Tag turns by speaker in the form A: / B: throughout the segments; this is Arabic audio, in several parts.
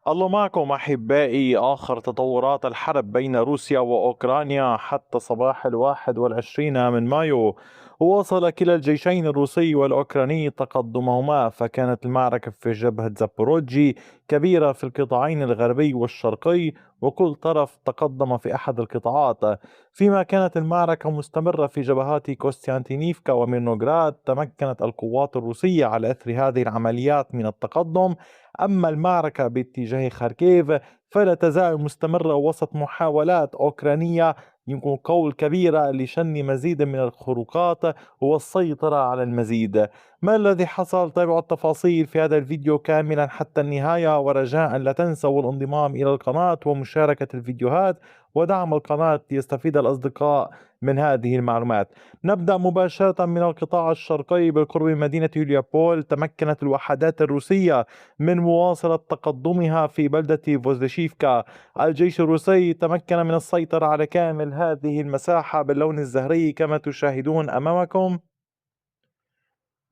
A: الله معكم أحبائي. آخر تطورات الحرب بين روسيا وأوكرانيا حتى صباح 21 من مايو، واصل كلا الجيشين الروسي والأوكراني تقدمهما، فكانت المعركة في جبهة زابوروجي كبيرة في القطاعين الغربي والشرقي، وكل طرف تقدم في أحد القطاعات. فيما كانت المعركة مستمرة في جبهات كوستيانتينيفكا وميرنوغراد، تمكنت القوات الروسية على إثر هذه العمليات من التقدم. أما المعركة باتجاه خاركيف فلا تزال مستمرة وسط محاولات أوكرانية، يمكن قول كبيرة، لشن مزيد من الخروقات والسيطرة على المزيد. ما الذي حصل؟ تابعوا التفاصيل في هذا الفيديو كاملا حتى النهاية، ورجاء لا تنسوا الانضمام إلى القناة ومشاركة الفيديوهات ودعم القناة ليستفيد الأصدقاء من هذه المعلومات. نبدأ مباشرة من القطاع الشرقي بالقرب من مدينة يوليوبول. تمكنت الوحدات الروسية من مواصلة تقدمها في بلدة فوزدشيفكا. الجيش الروسي تمكن من السيطرة على كامل هذه المساحة باللون الزهري كما تشاهدون أمامكم.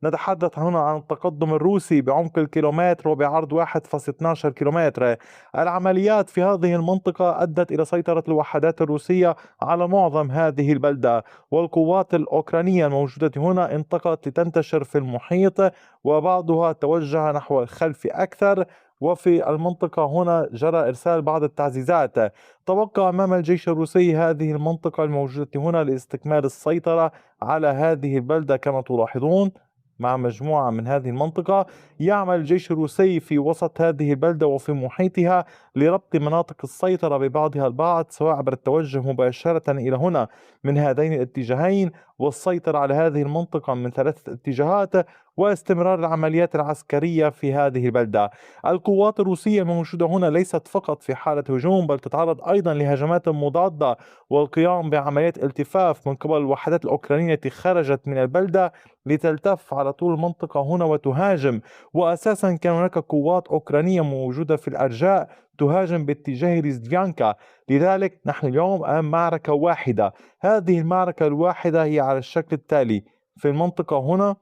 A: نتحدث هنا عن التقدم الروسي بعمق الكيلومتر وبعرض 1.12 كيلومتر. العمليات في هذه المنطقة أدت إلى سيطرة الوحدات الروسية على معظم هذه البلدة، والقوات الأوكرانية الموجودة هنا انتقلت لتنتشر في المحيط، وبعضها توجه نحو الخلف أكثر. وفي المنطقة هنا جرى إرسال بعض التعزيزات. تبقى أمام الجيش الروسي هذه المنطقة الموجودة هنا لاستكمال السيطرة على هذه البلدة. كما تلاحظون مع مجموعة من هذه المنطقة، يعمل الجيش الروسي في وسط هذه البلدة وفي محيطها لربط مناطق السيطرة ببعضها البعض، سواء عبر التوجه مباشرة إلى هنا من هذين الاتجاهين والسيطرة على هذه المنطقة من ثلاثة اتجاهات، واستمرار العمليات العسكرية في هذه البلدة. القوات الروسية الموجودة هنا ليست فقط في حالة هجوم، بل تتعرض أيضا لهجمات مضادة والقيام بعمليات التفاف من قبل الوحدات الأوكرانية التي خرجت من البلدة لتلتف على طول المنطقة هنا وتهاجم. وأساسا كان هناك قوات أوكرانية موجودة في الأرجاء تهاجم باتجاه ريزدفيانكا. لذلك نحن اليوم أمام معركة واحدة. هذه المعركة الواحدة هي على الشكل التالي: في المنطقة هنا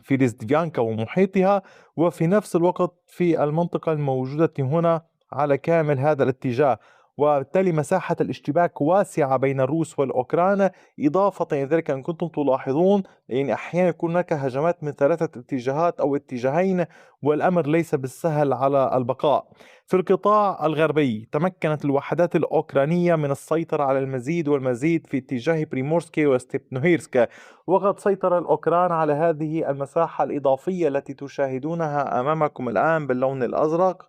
A: في ريزدفيانكا ومحيطها، وفي نفس الوقت في المنطقة الموجودة هنا على كامل هذا الاتجاه. وبالتالي مساحة الاشتباك واسعة بين الروس والأوكران. إضافة إلى ذلك أن كنتم تلاحظون يعني أحيانا يكون هناك هجمات من ثلاثة اتجاهات أو اتجاهين، والأمر ليس بالسهل على البقاء. في القطاع الغربي تمكنت الوحدات الأوكرانية من السيطرة على المزيد والمزيد في اتجاه بريمورسكي وستيبنوهيرسك، وقد سيطر الأوكران على هذه المساحة الإضافية التي تشاهدونها أمامكم الآن باللون الأزرق.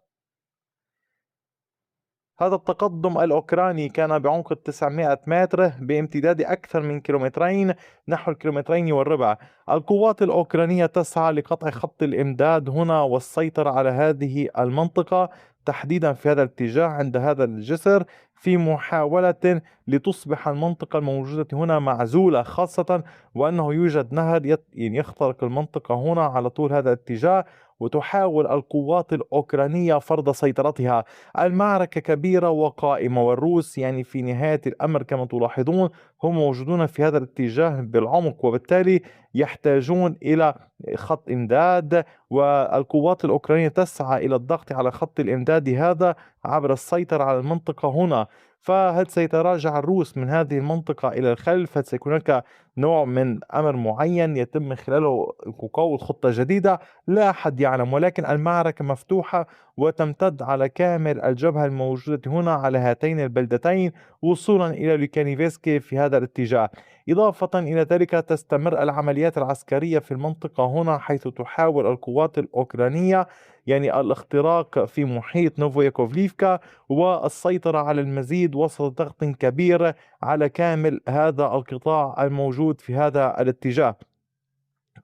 A: هذا التقدم الأوكراني كان بعمق 900 متر بامتداد أكثر من كيلومترين، نحو الكيلومترين والربع. القوات الأوكرانية تسعى لقطع خط الإمداد هنا والسيطرة على هذه المنطقة، تحديدا في هذا الاتجاه عند هذا الجسر، في محاولة لتصبح المنطقة الموجودة هنا معزولة، خاصة وأنه يوجد نهر يعني يخترق المنطقة هنا على طول هذا الاتجاه، وتحاول القوات الأوكرانية فرض سيطرتها. المعركة كبيرة وقائمة، والروس يعني في نهاية الأمر كما تلاحظون هم موجودون في هذا الاتجاه بالعمق، وبالتالي يحتاجون إلى خط إمداد. والقوات الأوكرانية تسعى إلى الضغط على خط الإمداد هذا عبر السيطرة على المنطقة هنا. فهل سيتراجع الروس من هذه المنطقة إلى الخلف؟ هل سيكون هناك نوع من أمر معين يتم من خلاله قول خطة جديدة؟ لا أحد يعلم، ولكن المعركة مفتوحة وتمتد على كامل الجبهة الموجودة هنا على هاتين البلدتين وصولا إلى لوكانيفسكي في هذا الاتجاه. إضافة إلى ذلك تستمر العمليات العسكرية في المنطقة هنا، حيث تحاول القوات الأوكرانية يعني الاختراق في محيط نوفوياكوفليفكا والسيطرة على المزيد وسط ضغط كبير على كامل هذا القطاع الموجود في هذا الاتجاه.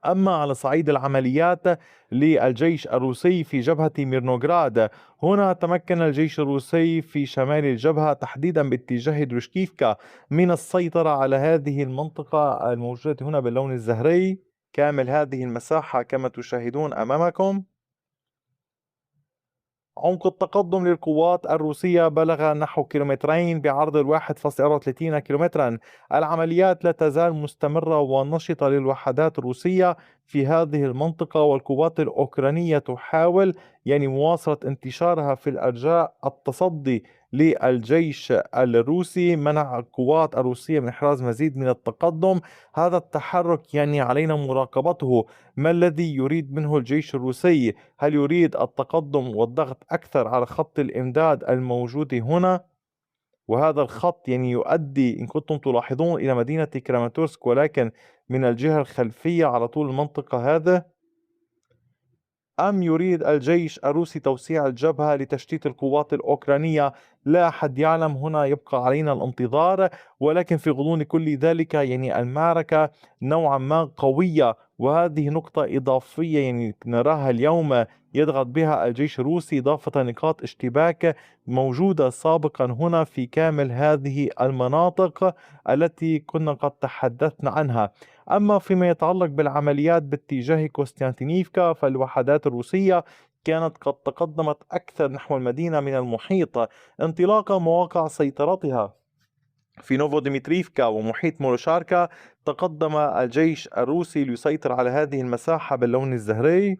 A: أما على صعيد العمليات للجيش الروسي في جبهة ميرنوغراد، هنا تمكن الجيش الروسي في شمال الجبهة تحديدا باتجاه دروشكيفكا من السيطرة على هذه المنطقة الموجودة هنا باللون الزهري، كامل هذه المساحة كما تشاهدون أمامكم. عمق التقدم للقوات الروسية بلغ نحو كيلومترين بعرض 1.34 كيلومترا. العمليات لا تزال مستمرة ونشطة للوحدات الروسية في هذه المنطقة، والقوات الأوكرانية تحاول مواصلة انتشارها في الأرجاء، التصدي للجيش الروسي، منع القوات الروسية من إحراز مزيد من التقدم. هذا التحرك علينا مراقبته. ما الذي يريد منه الجيش الروسي؟ هل يريد التقدم والضغط أكثر على خط الإمداد الموجود هنا؟ وهذا الخط يؤدي، إن كنتم تلاحظون، إلى مدينة كراماتورسك، ولكن من الجهة الخلفية على طول المنطقة هذا. أم يريد الجيش الروسي توسيع الجبهة لتشتيت القوات الأوكرانية؟ لا أحد يعلم، هنا يبقى علينا الانتظار. ولكن في غضون كل ذلك المعركة نوعا ما قوية، وهذه نقطة إضافية نراها اليوم يضغط بها الجيش الروسي، إضافة نقاط اشتباك موجودة سابقا هنا في كامل هذه المناطق التي كنا قد تحدثنا عنها. أما فيما يتعلق بالعمليات باتجاه كوستانتينيفكا، فالوحدات الروسية كانت قد تقدمت أكثر نحو المدينة من المحيط، انطلاق مواقع سيطرتها في نوفوديمتريفكا ومحيط موروشاركا. تقدم الجيش الروسي ليسيطر على هذه المساحة باللون الزهري.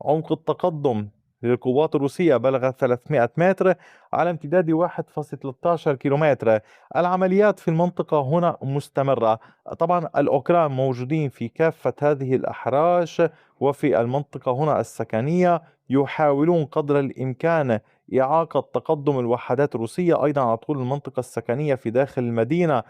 A: عمق التقدم للقوات الروسية بلغ 300 متر على امتداد 1.13 كيلومتر. العمليات في المنطقة هنا مستمرة. طبعا الأوكران موجودين في كافة هذه الأحراش وفي المنطقة هنا السكنية، يحاولون قدر الإمكان إعاقة تقدم الوحدات الروسية أيضا على طول المنطقة السكنية في داخل المدينة.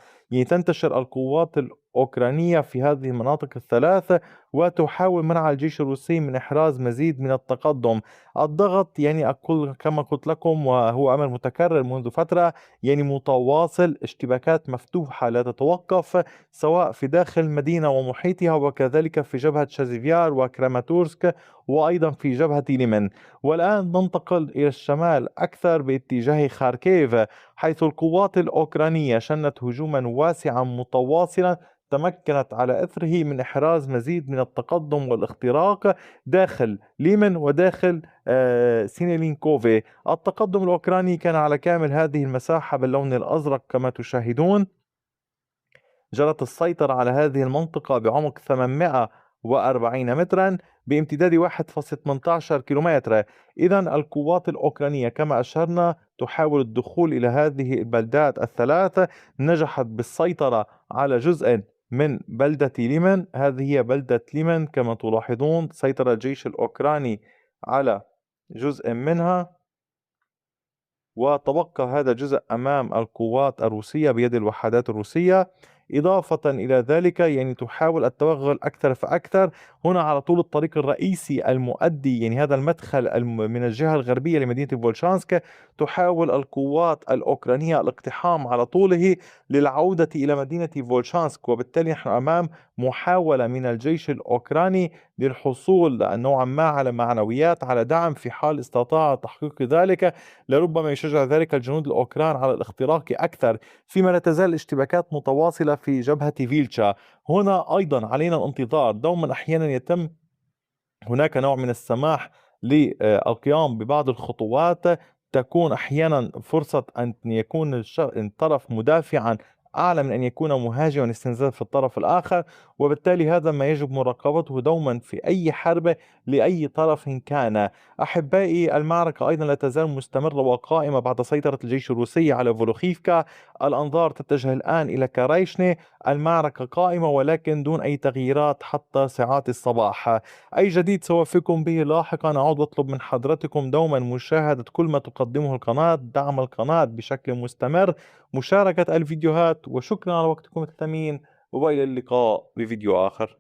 A: تنتشر القوات الأوكرانية في هذه المناطق الثلاث، وتحاول منع الجيش الروسي من إحراز مزيد من التقدم. الضغط أقول كما قلت لكم، وهو أمر متكرر منذ فترة، متواصل، اشتباكات مفتوحة لا تتوقف، سواء في داخل المدينة ومحيطها، وكذلك في جبهة شازيفيار وكراماتورسك، وأيضا في جبهة ليمن. والآن ننتقل إلى الشمال أكثر باتجاه خاركيف، حيث القوات الأوكرانية شنت هجوما واسعا متواصلا تمكنت على إثره من إحراز مزيد من التقدم والاختراق داخل ليمن وداخل سينيلينكوفي. التقدم الأوكراني كان على كامل هذه المساحة باللون الأزرق كما تشاهدون. جرت السيطرة على هذه المنطقة بعمق 840 مترا بامتداد 1.18 كيلومتر. إذا القوات الأوكرانية كما أشرنا تحاول الدخول إلى هذه البلدات الثلاث. نجحت بالسيطرة على جزء من بلدة ليمن، هذه هي بلدة ليمن كما تلاحظون. سيطر الجيش الأوكراني على جزء منها، وتبقى هذا الجزء أمام القوات الروسية بيد الوحدات الروسية. إضافة إلى ذلك تحاول التوغل أكثر فأكثر هنا على طول الطريق الرئيسي المؤدي، هذا المدخل من الجهة الغربية لمدينة فولشانسك. تحاول القوات الأوكرانية الاقتحام على طوله للعودة إلى مدينة فولشانسك، وبالتالي نحن أمام محاولة من الجيش الأوكراني للحصول نوعا ما على معنويات، على دعم. في حال استطاع تحقيق ذلك لربما يشجع ذلك الجنود الأوكران على الاختراق أكثر، فيما لا تزال الاشتباكات متواصلة في جبهة فيلشا. هنا أيضا علينا الانتظار. دوما أحيانا يتم هناك نوع من السماح للقيام ببعض الخطوات، تكون أحيانا فرصة أن يكون الطرف مدافعا أعلى من أن يكون مهاجما استنزاف في الطرف الآخر، وبالتالي هذا ما يجب مراقبته دوما في أي حرب لأي طرف كان. أحبائي، المعركة أيضا لا تزال مستمرة وقائمة بعد سيطرة الجيش الروسي على فولوخيفكا. الأنظار تتجه الآن إلى كارايشني. المعركة قائمة ولكن دون أي تغييرات حتى ساعات الصباح. أي جديد سوفيكم به لاحقا. أعود وأطلب من حضرتكم دوما مشاهدة كل ما تقدمه القناة، دعم القناة بشكل مستمر، مشاركة الفيديوهات، وشكرا على وقتكم الثمين، وإلى اللقاء بفيديو آخر.